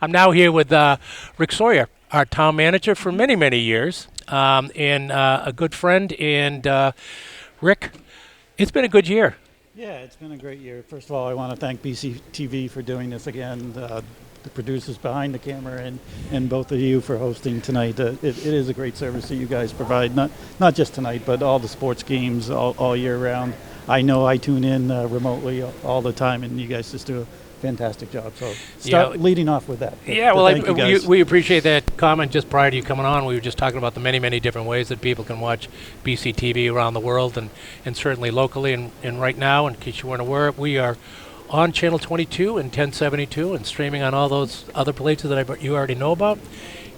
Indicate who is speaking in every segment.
Speaker 1: I'm now here with Rick Sawyer, our town manager for many, many years, and a good friend. And Rick, it's been a good year.
Speaker 2: Yeah, it's been a great year. First of all, I want to thank BCTV for doing this again, the producers behind the camera, and both of you for hosting tonight. It is a great service that you guys provide, not just tonight, but all the sports games all year round. I know I tune in remotely all the time, and you guys just do a fantastic job. So start leading off with that.
Speaker 1: Yeah, well, we appreciate that comment just prior to you coming on. We were just talking about the many, many different ways that people can watch BCTV around the world and certainly locally. And right now, in case you weren't aware, we are on Channel 22 and 1072 and streaming on all those other places that you already know about.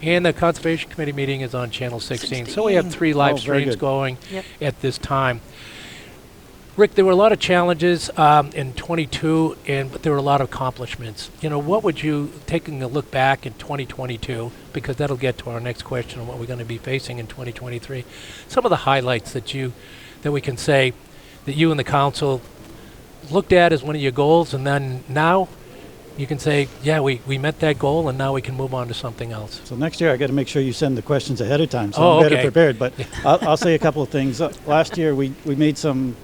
Speaker 1: And the Conservation Committee meeting is on Channel 16. So we have 3 live streams going at this time. Rick, there were a lot of challenges in 22, but there were a lot of accomplishments. You know, what would you, taking a look back in 2022, because that'll get to our next question on what we're going to be facing in 2023, some of the highlights that we can say that you and the council looked at as one of your goals, and then now you can say, yeah, we met that goal, and now we can move on to something else.
Speaker 2: So next year I got to make sure you send the questions ahead of time, so I'm better prepared. But I'll say a couple of things. Last year we made some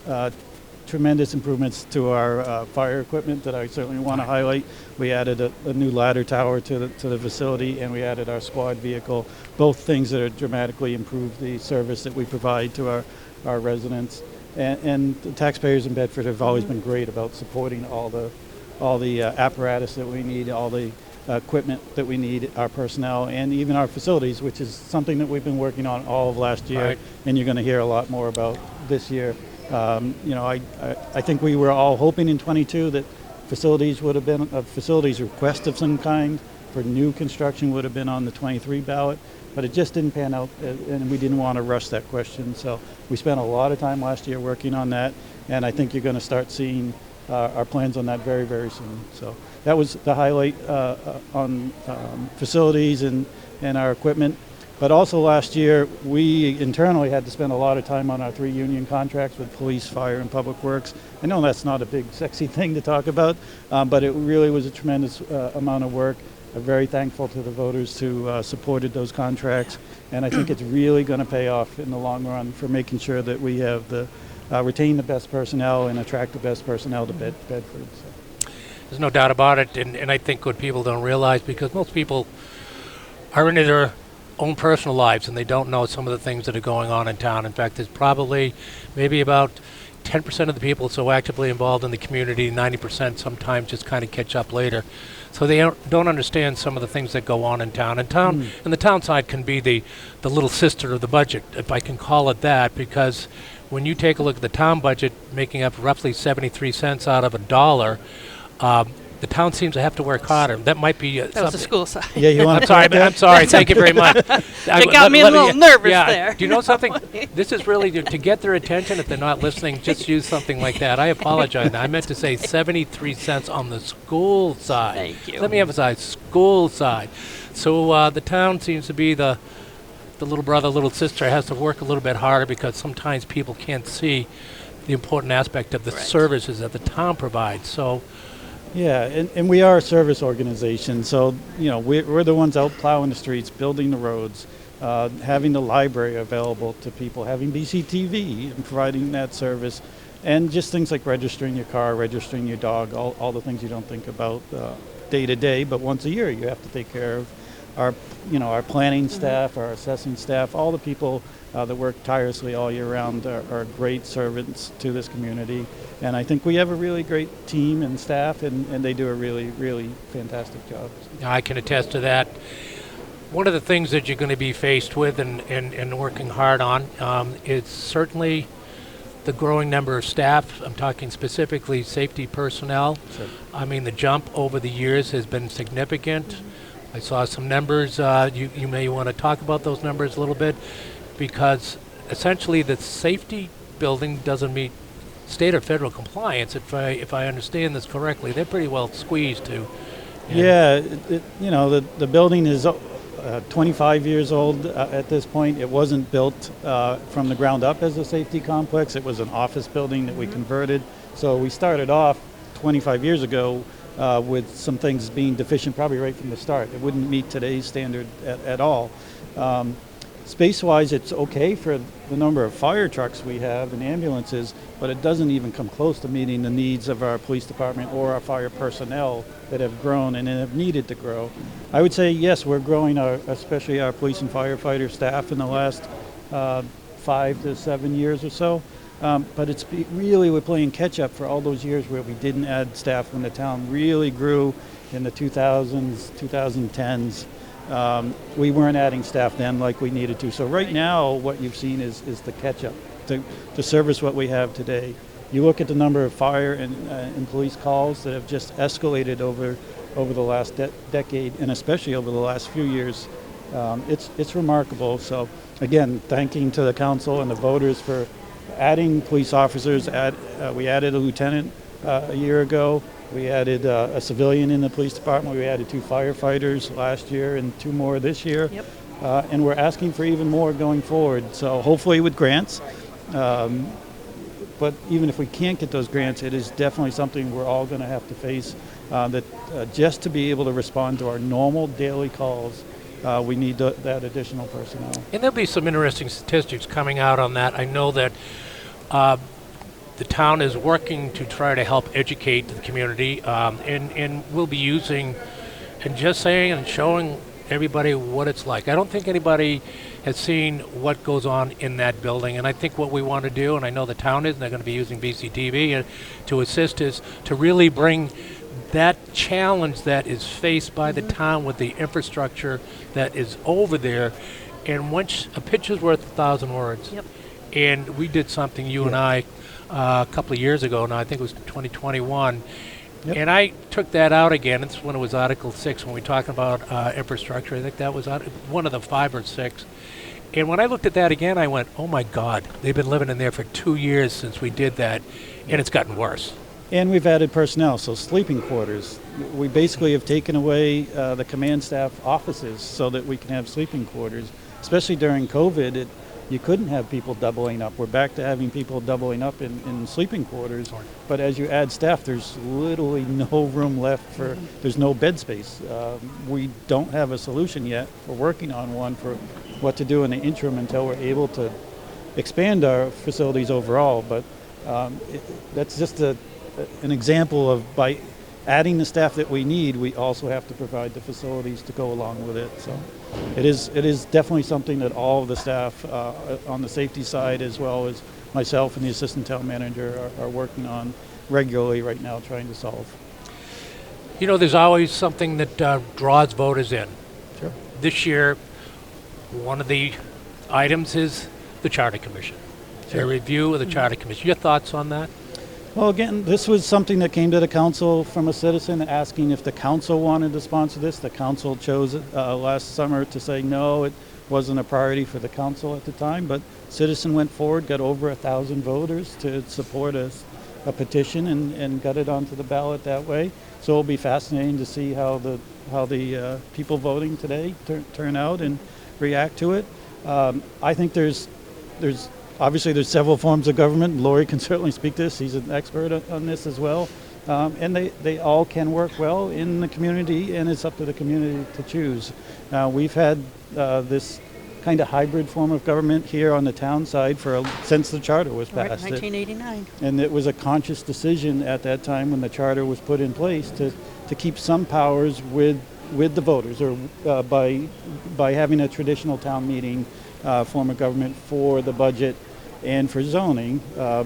Speaker 2: tremendous improvements to our fire equipment that I certainly want to highlight. We added a new ladder tower to the facility, and we added our squad vehicle, both things that are dramatically improve the service that we provide to our residents. And the taxpayers in Bedford have always been great about supporting all the apparatus that we need, all the equipment that we need, our personnel, and even our facilities, which is something that we've been working on all of last year, and you're going to hear a lot more about this year. I think we were all hoping in 22 that facilities would have been a facilities request of some kind for new construction would have been on the 23 ballot, but it just didn't pan out, and we didn't want to rush that question. So we spent a lot of time last year working on that, and I think you're going to start seeing our plans on that very, very soon. So that was the highlight on facilities and our equipment. But also last year, we internally had to spend a lot of time on our 3 union contracts with police, fire, and public works. I know that's not a big, sexy thing to talk about, but it really was a tremendous amount of work. I'm very thankful to the voters who supported those contracts, and I think it's really going to pay off in the long run for making sure that we have retain the best personnel and attract the best personnel to Bedford. So.
Speaker 1: There's no doubt about it, and I think what people don't realize, because most people are into their own personal lives and they don't know some of the things that are going on in town. In fact, there's probably maybe about 10% of the people so actively involved in the community, 90% sometimes just kind of catch up later. So they don't understand some of the things that go on in town. And the town side can be the little sister of the budget, if I can call it that, because when you take a look at the town budget making up roughly 73 cents out of $1, the town seems to have to work harder. That might be
Speaker 3: that was the school side.
Speaker 2: Yeah, you want
Speaker 1: I'm sorry. Thank you very much.
Speaker 3: It got me a little nervous there.
Speaker 1: Do you know something? This is really to get their attention. If they're not listening, just use something like that. I apologize. I meant to say 73 cents on the school side.
Speaker 3: Thank you.
Speaker 1: Let me emphasize school side. So the town seems to be the little brother, little sister has to work a little bit harder because sometimes people can't see the important aspect of the services that the town provides. So.
Speaker 2: Yeah, and we are a service organization, so we're the ones out plowing the streets, building the roads, having the library available to people, having BCTV and providing that service, and just things like registering your car, registering your dog, all the things you don't think about day to day, but once a year you have to take care of our planning staff, our assessing staff, all the people that work tirelessly all year round are great servants to this community. And I think we have a really great team and staff, and they do a really, really fantastic job.
Speaker 1: I can attest to that. One of the things that you're going to be faced with and working hard on is certainly the growing number of staff. I'm talking specifically safety personnel.
Speaker 2: Sure.
Speaker 1: I mean, the jump over the years has been significant. I saw some numbers. You may want to talk about those numbers a little bit, because essentially the safety building doesn't meet state or federal compliance. If I understand this correctly, they're pretty well squeezed too.
Speaker 2: Yeah, the building is 25 years old at this point. It wasn't built from the ground up as a safety complex. It was an office building that we converted. So we started off 25 years ago with some things being deficient probably right from the start. It wouldn't meet today's standard at all. Space-wise, it's okay for the number of fire trucks we have and ambulances, but it doesn't even come close to meeting the needs of our police department or our fire personnel that have grown and have needed to grow. I would say, yes, we're growing, especially our police and firefighter staff in the last 5 to 7 years or so. But really we're playing catch-up for all those years where we didn't add staff when the town really grew in the 2000s, 2010s. We weren't adding staff then like we needed to. So right now what you've seen is the catch-up to service what we have today. You look at the number of fire and police calls that have just escalated over the last decade, and especially over the last few years. It's remarkable. So again, thanking to the council and the voters for adding police officers. We added a lieutenant a year ago. We added a civilian in the police department. We added 2 firefighters last year and 2 more this year.
Speaker 3: Yep.
Speaker 2: And we're asking for even more going forward. So hopefully with grants. But even if we can't get those grants, it is definitely something we're all going to have to face. Just to be able to respond to our normal daily calls, we need that additional personnel.
Speaker 1: And there'll be some interesting statistics coming out on that. I know that the town is working to try to help educate the community, and we'll be using and just saying and showing everybody what it's like. I don't think anybody has seen what goes on in that building, and I think what we want to do, and I know the town is, and they're going to be using BCTV to assist, is to really bring that challenge that is faced by the town with the infrastructure that is over there. And once a picture's worth 1,000 words.
Speaker 3: Yep.
Speaker 1: And we did something, you and I, a couple of years ago now, I think it was 2021. Yep. And I took that out again. It's when it was Article 6 when we talked about infrastructure. I think that was one of the 5 or 6. And when I looked at that again, I went, oh my God, they've been living in there for 2 years since we did that, and it's gotten worse.
Speaker 2: And we've added personnel, so sleeping quarters. We basically have taken away the command staff offices so that we can have sleeping quarters. Especially during COVID, you couldn't have people doubling up. We're back to having people doubling up in sleeping quarters.
Speaker 1: Sorry.
Speaker 2: But as you add staff, there's literally no room left for, there's no bed space. We don't have a solution yet. We're working on one for what to do in the interim until we're able to expand our facilities overall. But that's just an example of, by adding the staff that we need, we also have to provide the facilities to go along with it. So it is definitely something that all of the staff on the safety side, as well as myself and the assistant town manager, are working on regularly right now, trying to solve.
Speaker 1: You know, there's always something that draws voters in.
Speaker 2: Sure.
Speaker 1: This year, one of the items is the Charter Commission.
Speaker 2: Sure.
Speaker 1: A review of the Charter Commission. Your thoughts on that?
Speaker 2: Well, again, this was something that came to the council from a citizen asking if the council wanted to sponsor this. The council chose last summer to say no, it wasn't a priority for the council at the time, but citizen went forward, got over 1,000 voters to support a petition and got it onto the ballot that way. So it'll be fascinating to see how the people voting today turn out and react to it. I think there's obviously there's several forms of government. Lori can certainly speak to this. He's an expert on this as well. And they all can work well in the community, and it's up to the community to choose. We've had this kind of hybrid form of government here on the town side since the charter was passed.
Speaker 3: Right, 1989.
Speaker 2: And it was a conscious decision at that time when the charter was put in place to keep some powers with the voters, or by having a traditional town meeting form of government for the budget and for zoning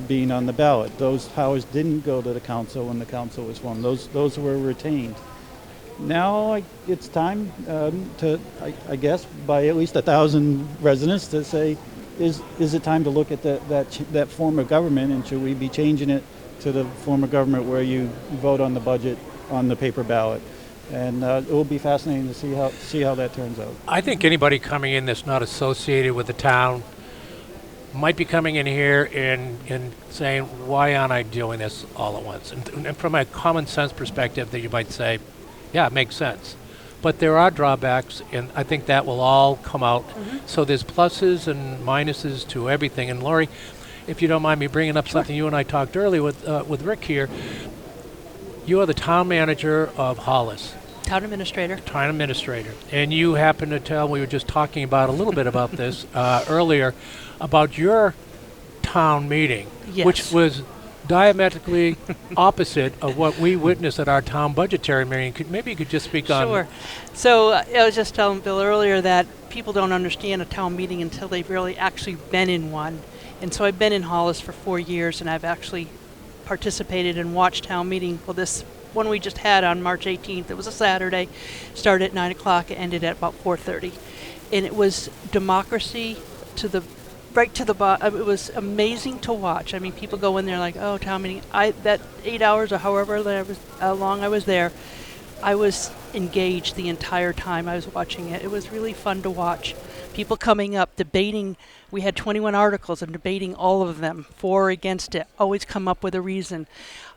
Speaker 2: being on the ballot. Those powers didn't go to the council when the council was formed. Those were retained. Now it's time I guess, by at least 1,000 residents to say, is it time to look at that form of government, and should we be changing it to the form of government where you vote on the budget on the paper ballot? And it will be fascinating to see how that turns out.
Speaker 1: I think anybody coming in that's not associated with the town might be coming in here and saying, why aren't I doing this all at once? And from a common sense perspective, that you might say, yeah, it makes sense. But there are drawbacks, and I think that will all come out. So there's pluses and minuses to everything. And Lori, if you don't mind me bringing up something you and I talked earlier with Rick here, You are the town manager of Hollis.
Speaker 3: Town administrator.
Speaker 1: Town administrator. And you happen to tell, we were just talking about a little bit about this earlier, about your town meeting,
Speaker 3: Yes.
Speaker 1: which was diametrically opposite of what we witnessed at our town budgetary meeting. Maybe you could just speak on...
Speaker 3: Sure. So I was just telling Bill earlier that people don't understand a town meeting until they've really actually been in one. And so I've been in Hollis for 4 years, and I've actually participated and watched town meeting. Well, this one we just had on March 18th, it was a Saturday, started at 9 o'clock, it ended at about 4:30. And it was democracy to the right to the bottom. It was amazing to watch. I mean, people go in there like, oh, town meeting. That 8 hours or however long I was there, I was engaged the entire time I was watching it. It was really fun to watch. People coming up, debating. We had 21 articles and debating all of them, for or against it. Always come up with a reason.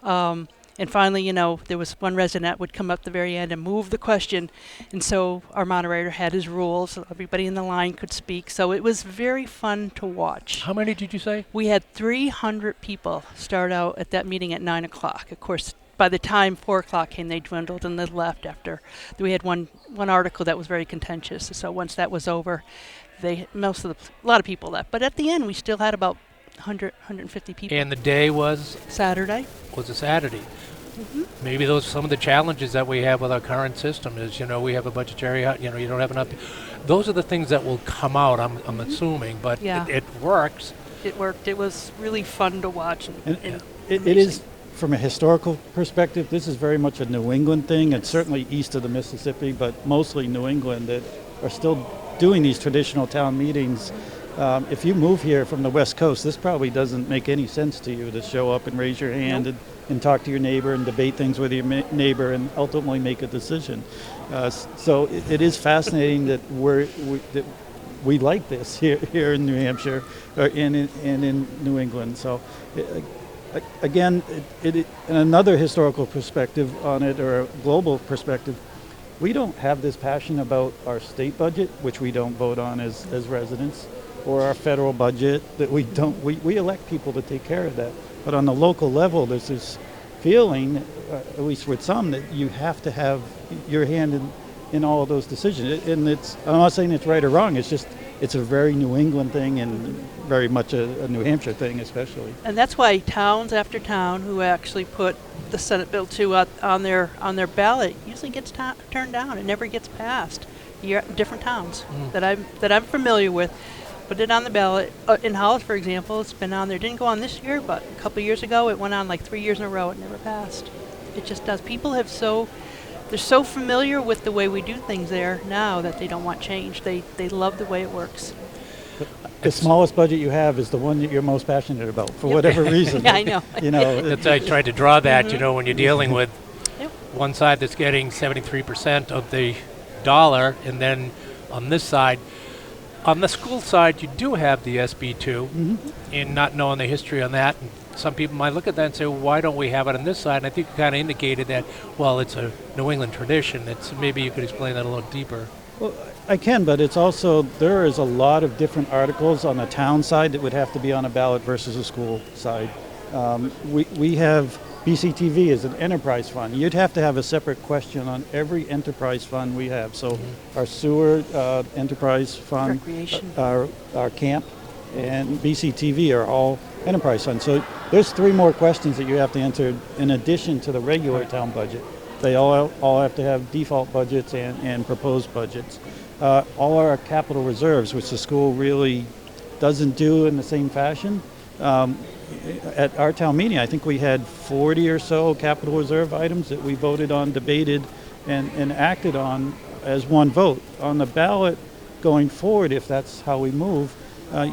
Speaker 3: And finally, there was one resident would come up at the very end and move the question. And so our moderator had his rules, so everybody in the line could speak. So it was very fun to watch.
Speaker 1: How many did you say?
Speaker 3: We had 300 people start out at that meeting at 9 o'clock. Of course, by the time 4 o'clock came, they dwindled and they left after. We had one article that was very contentious. So once that was over, a lot of people left. But at the end, we still had about 150 people.
Speaker 1: And the day was?
Speaker 3: Saturday.
Speaker 1: Was a Saturday.
Speaker 3: Mm-hmm.
Speaker 1: Maybe those are some of the challenges that we have with our current system is, we have a budgetary, you don't have enough. Those are the things that will come out, I'm assuming, but
Speaker 3: Yeah.
Speaker 1: it works.
Speaker 3: It worked. It was really fun to watch. And
Speaker 2: It is, from a historical perspective, this is very much a New England thing. It's certainly east of the Mississippi, but mostly New England that are still doing these traditional town meetings. If you move here from the West Coast, this probably doesn't make any sense to you to show up and raise your hand and talk to your neighbor and debate things with your neighbor and ultimately make a decision. So it is fascinating that we like this here in New Hampshire and in New England. So again, in another historical perspective on it, or a global perspective, we don't have this passion about our state budget, which we don't vote on as residents, or our federal budget that we elect people to take care of that. But on the local level, there's this feeling, at least with some, that you have to have your hand in all of those decisions. And I'm not saying it's right or wrong, it's a very New England thing and very much a New Hampshire thing especially.
Speaker 3: And that's why towns after town who actually put the Senate Bill 2 on their ballot usually gets turned down. It never gets passed. Different towns that I'm familiar with put it on the ballot. In Hollis, for example, it's been on there. Didn't go on this year, but a couple of years ago, it went on like 3 years in a row. It never passed. It just does. People they're so familiar with the way we do things there now that they don't want change. They love the way it works.
Speaker 2: The smallest budget you have is the one that you're most passionate about for whatever reason.
Speaker 3: Yeah, I know.
Speaker 1: I tried to draw that, when you're dealing with
Speaker 3: Yep.
Speaker 1: one side that's getting 73% of the dollar, and then on this side, on the school side, you do have the SB2, and not knowing the history on that, and some people might look at that and say, well, why don't we have it on this side? And I think you kind of indicated that, well, it's a New England tradition. Maybe you could explain that a little deeper.
Speaker 2: Well, I can, but it's also, there is a lot of different articles on the town side that would have to be on a ballot versus a school side. We have BCTV as an enterprise fund. You'd have to have a separate question on every enterprise fund we have. So our sewer enterprise fund,
Speaker 3: Recreation.
Speaker 2: our camp, and BCTV are all enterprise funds. So there's 3 more questions that you have to answer in addition to the regular town budget. They all have to have default budgets and proposed budgets. All our capital reserves, which the school really doesn't do in the same fashion. At our town meeting, I think we had 40 or so capital reserve items that we voted on, debated, and acted on as one vote. On the ballot going forward, if that's how we move,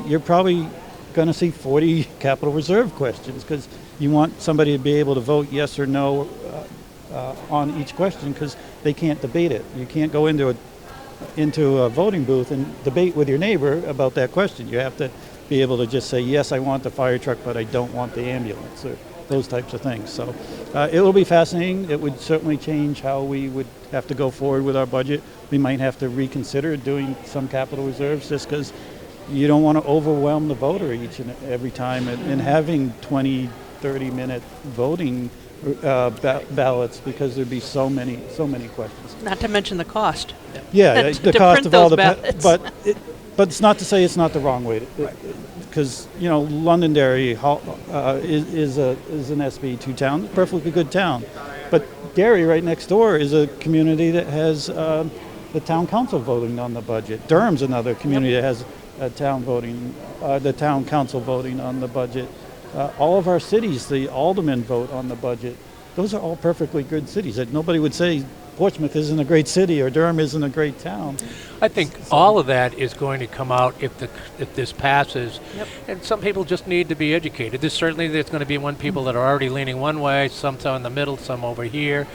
Speaker 2: you're probably going to see 40 capital reserve questions because you want somebody to be able to vote yes or no on each question because they can't debate it. You can't go into a voting booth and debate with your neighbor about that question. You have to be able to just say, yes, I want the fire truck, but I don't want the ambulance, or those types of things. So it will be fascinating. It would certainly change how we would have to go forward with our budget. We might have to reconsider doing some capital reserves just because you don't want to overwhelm the voter each and every time. And having 20, 30-minute voting ballots because there'd be so many questions.
Speaker 3: Not to mention the cost.
Speaker 2: Yeah,
Speaker 3: To
Speaker 2: the cost
Speaker 3: print
Speaker 2: of all
Speaker 3: those
Speaker 2: the
Speaker 3: ballots.
Speaker 2: but it's not to say it's not the wrong way, because Londonderry is an SB2 town, perfectly good town, but Gary right next door is a community that has the town council voting on the budget. Durham's another community that has the town council voting on the budget. All of our cities, the aldermen vote on the budget. Those are all perfectly good cities. That nobody would say Portsmouth isn't a great city or Durham isn't a great town.
Speaker 1: I think all of that is going to come out if this passes.
Speaker 3: Yep.
Speaker 1: And some people just need to be educated. There's going to be people that are already leaning one way, some in the middle, some over here.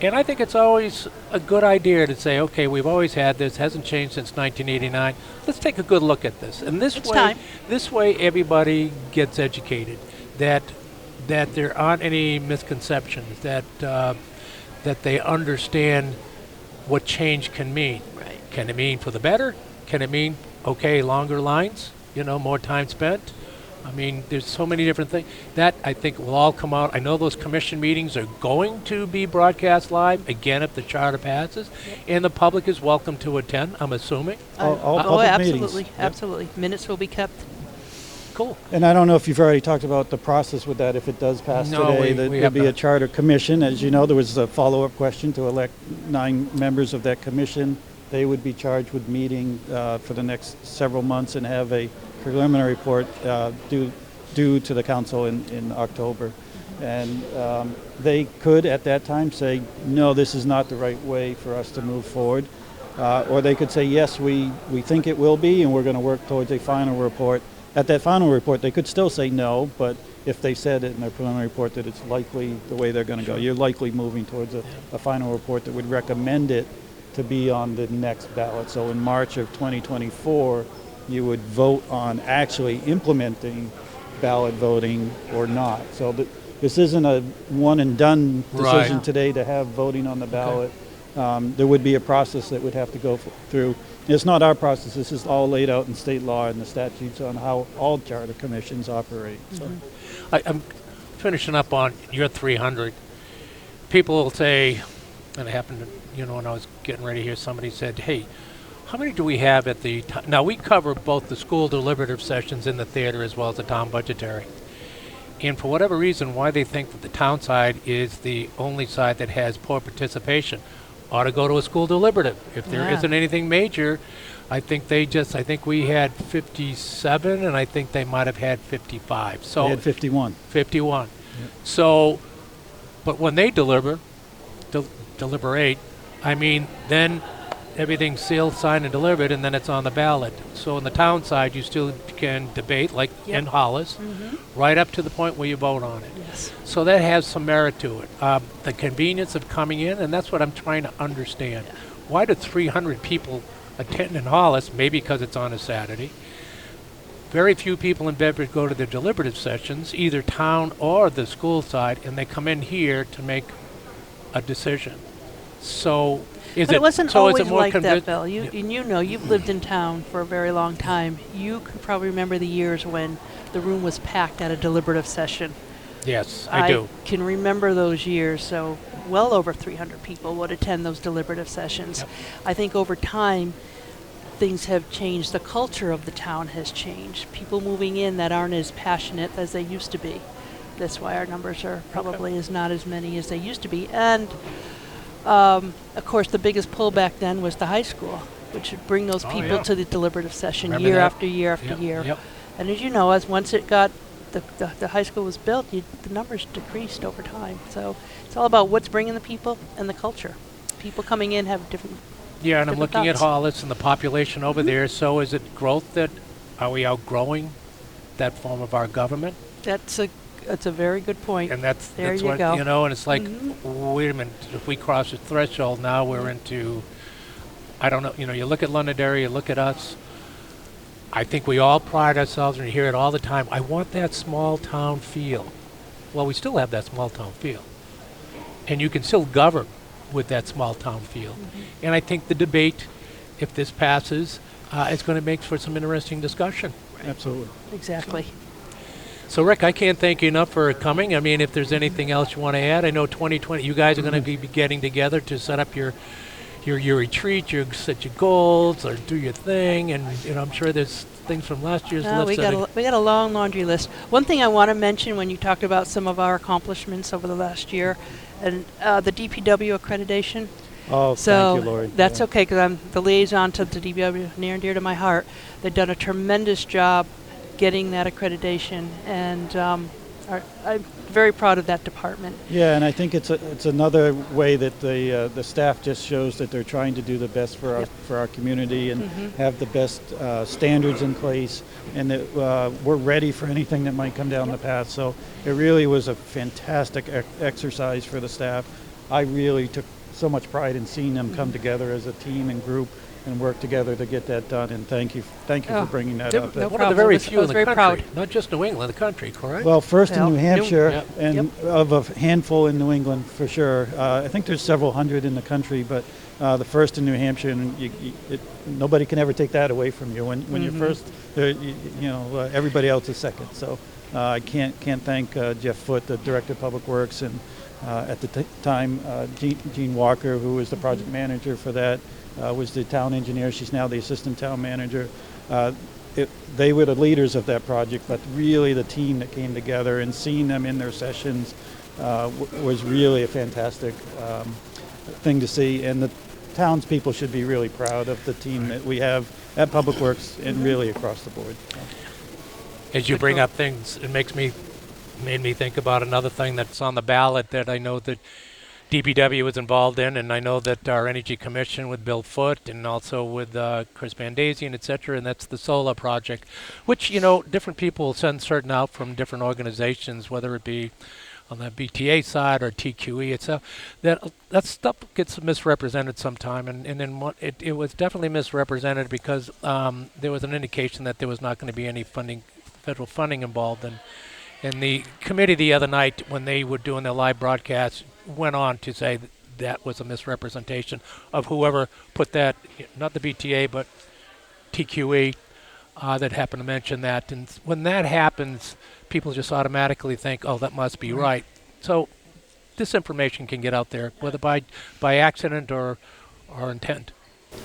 Speaker 1: And I think it's always a good idea to say, okay, we've always had this, hasn't changed since 1989. Let's take a good look at this. And this way everybody gets educated, that there aren't any misconceptions, that they understand what change can mean.
Speaker 3: Right.
Speaker 1: Can it mean for the better? Can it mean, okay, longer lines, more time spent? I mean, there's so many different things. That, I think, will all come out. I know those commission meetings are going to be broadcast live, again, if the charter passes, and the public is welcome to attend, I'm assuming.
Speaker 2: All public
Speaker 3: absolutely,
Speaker 2: meetings.
Speaker 3: absolutely. Minutes will be kept.
Speaker 1: Cool.
Speaker 2: And I don't know if you've already talked about the process with that. If it does pass today, there'll be a charter commission. As you know, there was a follow-up question to elect 9 members of that commission. They would be charged with meeting for the next several months and have a preliminary report due to the council in October. And they could at that time say, no, this is not the right way for us to move forward. Or they could say, yes, we think it will be, and we're going to work towards a final report. At that final report, they could still say no, but if they said it in their preliminary report that it's likely the way they're going to go, you're likely moving towards a final report that would recommend it to be on the next ballot. So in March of 2024, you would vote on actually implementing ballot voting or not. So this isn't a one and done decision today to have voting on the ballot. Okay. There would be a process that would have to go through. It's not our process. This is all laid out in state law and the statutes on how all charter commissions operate. So.
Speaker 1: I'm finishing up on your 300. People will say, and it happened, when I was getting ready here, somebody said, hey, how many do we have at the now we cover both the school deliberative sessions in the theater as well as the town budgetary. And for whatever reason, why they think that the town side is the only side that has poor participation ought to go to a school deliberative. If there isn't anything major, I think we had 57, and I think they might have had 55. So
Speaker 2: they had 51.
Speaker 1: 51.
Speaker 2: Yep.
Speaker 1: So, but when they deliberate, I mean, then everything's sealed, signed, and delivered, and then it's on the ballot. So on the town side, you still can debate, like in Hollis, right up to the point where you vote on it.
Speaker 3: Yes.
Speaker 1: So that has some merit to it. The convenience of coming in, and that's what I'm trying to understand. Yeah. Why do 300 people attend in Hollis? Maybe because it's on a Saturday. Very few people in Bedford go to the deliberative sessions, either town or the school side, and they come in here to make a decision. So
Speaker 3: it wasn't always like that, Bill. You've lived in town for a very long time. You could probably remember the years when the room was packed at a deliberative session.
Speaker 1: Yes, I do.
Speaker 3: I can remember those years. So well over 300 people would attend those deliberative sessions. Yep. I think over time, things have changed. The culture of the town has changed. People moving in that aren't as passionate as they used to be. That's why our numbers are probably not as many as they used to be. And of course, the biggest pull back then was the high school, which would bring those people to the deliberative session year after year after year. Yep. And as you know, once it got the high school was built, the numbers decreased over time. So it's all about what's bringing the people and the culture. People coming in have different.
Speaker 1: Yeah, and I'm looking
Speaker 3: thoughts.
Speaker 1: at Hollis and the population over there. So is it growth are we outgrowing that form of our government?
Speaker 3: That's a very good point.
Speaker 1: And that's
Speaker 3: what,
Speaker 1: and it's like, wait a minute, if we cross the threshold, now we're into, I don't know, you look at Londonderry, you look at us, I think we all pride ourselves, and you hear it all the time, I want that small town feel. Well, we still have that small town feel. And you can still govern with that small town feel. And I think the debate, if this passes, is going to make for some interesting discussion.
Speaker 2: Absolutely.
Speaker 3: Exactly.
Speaker 1: So, Rick, I can't thank you enough for coming. I mean, if there's anything else you want to add, I know 2020, you guys are going to be getting together to set up your retreat, set your goals, or do your thing, and I'm sure there's things from last year's list.
Speaker 3: We got a long laundry list. One thing I want to mention when you talked about some of our accomplishments over the last year, and the DPW accreditation.
Speaker 2: Oh,
Speaker 3: so
Speaker 2: thank you, Lori.
Speaker 3: That's okay, because I'm the liaison to the DPW, near and dear to my heart. They've done a tremendous job getting that accreditation, and I'm very proud of that department.
Speaker 2: Yeah, and I think it's another way that the staff just shows that they're trying to do the best for our community and have the best standards in place, and that we're ready for anything that might come down the path. So it really was a fantastic exercise for the staff. I really took so much pride in seeing them come together as a team and group and work together to get that done, and thank you for bringing that up.
Speaker 1: One of the very few in the country, not just New England, the country, correct?
Speaker 2: Well, first in New Hampshire, and of a handful in New England for sure. I think there's several hundred in the country, but the first in New Hampshire, and nobody can ever take that away from you. When you're first, everybody else is second. So I can't thank Jeff Foote, the Director of Public Works, and at the time Jean Walker, who was the project manager for that. Was the town engineer. She's now the assistant town manager. They were the leaders of that project, but really the team that came together and seeing them in their sessions was really a fantastic thing to see. And the townspeople should be really proud of the team that we have at Public Works and really across the board.
Speaker 1: As you bring up things, it made me think about another thing that's on the ballot that I know that DPW was involved in, and I know that our Energy Commission with Bill Foote and also with Chris Bandazian, et cetera, and that's the solar project, which, different people send certain out from different organizations, whether it be on the BTA side or TQE itself. That stuff gets misrepresented sometime, and then it was definitely misrepresented because there was an indication that there was not going to be any federal funding involved, and the committee the other night, when they were doing their live broadcast, went on to say that was a misrepresentation of whoever put that, not the BTA, but TQE, that happened to mention that. And when that happens, people just automatically think, oh, that must be right. So this information can get out there, whether by accident or intent.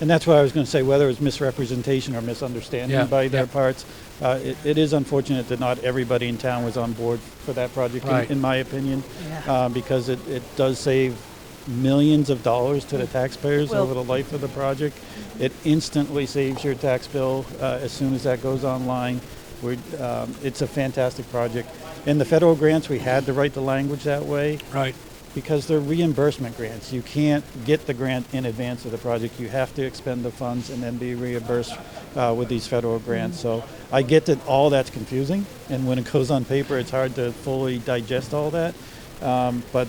Speaker 2: And that's what I was going to say, whether it's misrepresentation or misunderstanding by their parts. It is unfortunate that not everybody in town was on board for that project, in my opinion, because it does save millions of dollars to the taxpayers over the life of the project. It instantly saves your tax bill as soon as that goes online. It's a fantastic project. In the federal grants, we had to write the language that way.
Speaker 1: Right.
Speaker 2: Because they're reimbursement grants. You can't get the grant in advance of the project. You have to expend the funds and then be reimbursed with these federal grants. So I get that all that's confusing, and when it goes on paper, it's hard to fully digest all that. But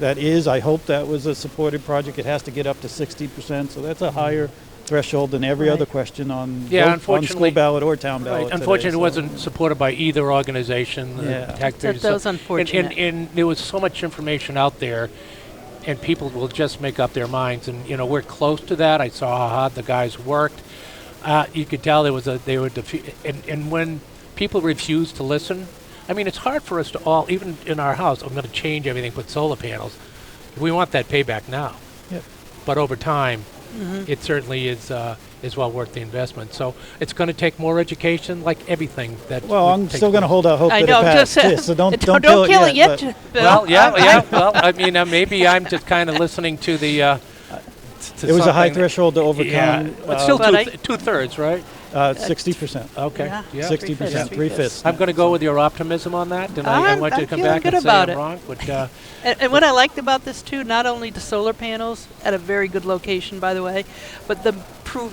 Speaker 2: I hope that was a supported project. It has to get up to 60%, so that's a higher threshold than every other question on school ballot or town ballot.
Speaker 1: Unfortunately, it wasn't supported by either organization.
Speaker 3: That was unfortunate.
Speaker 1: And there was so much information out there, and people will just make up their minds. And we're close to that. I saw how hard the guys worked. You could tell they were defeated. And when people refuse to listen, I mean, it's hard for us to all, even in our house. I'm going to change everything, put solar panels. We want that payback now.
Speaker 2: Yep.
Speaker 1: But over time. It certainly is well worth the investment. So it's going to take more education, like everything. Well,
Speaker 2: I'm still going to hold out hope that it passes. So don't
Speaker 3: kill it yet.
Speaker 1: Well, well, I mean, maybe I'm just kind of listening to the.
Speaker 2: It was a high threshold to overcome.
Speaker 1: Yeah, but still two-thirds, right?
Speaker 2: 60%.
Speaker 1: Okay.
Speaker 3: Yeah.
Speaker 2: 60%, 3/5.
Speaker 1: I'm going to go with your optimism on that, and I want you to come back and say I'm wrong. But,
Speaker 3: and what I liked about this, too, not only the solar panels at a very good location, by the way, but the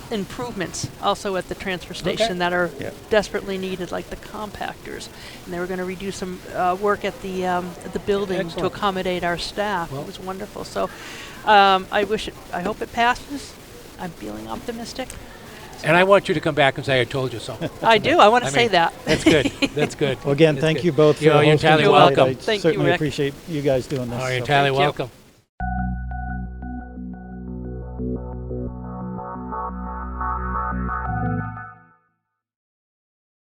Speaker 3: improvements also at the transfer station that are desperately needed, like the compactors. And they were going to redo some work at the building to accommodate our staff. It was wonderful. So I hope it passes. I'm feeling optimistic.
Speaker 1: And I want you to come back and say, I told you so.
Speaker 3: I do. I want to say that.
Speaker 1: That's good. That's good.
Speaker 2: Well, again, thank you both for hosting.
Speaker 1: You're entirely welcome.
Speaker 2: I certainly appreciate you guys doing this.
Speaker 1: You're entirely welcome.